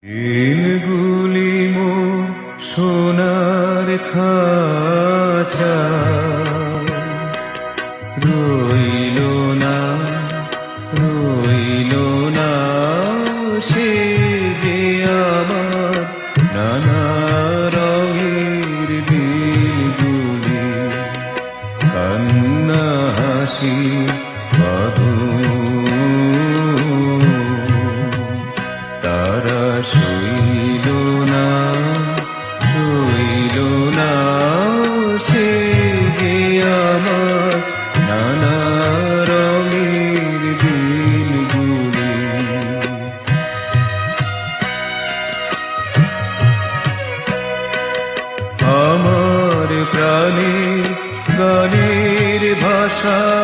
দিনগুলি মোর সোনার খাঁচা রইল না রইল না সে যে আমার নানা রঙের দিনগুলি কান্না হাসি তারা সইল না সে যে আমার নানা রঙের দিনগুলি। আমার প্রাণে গানের ভাষা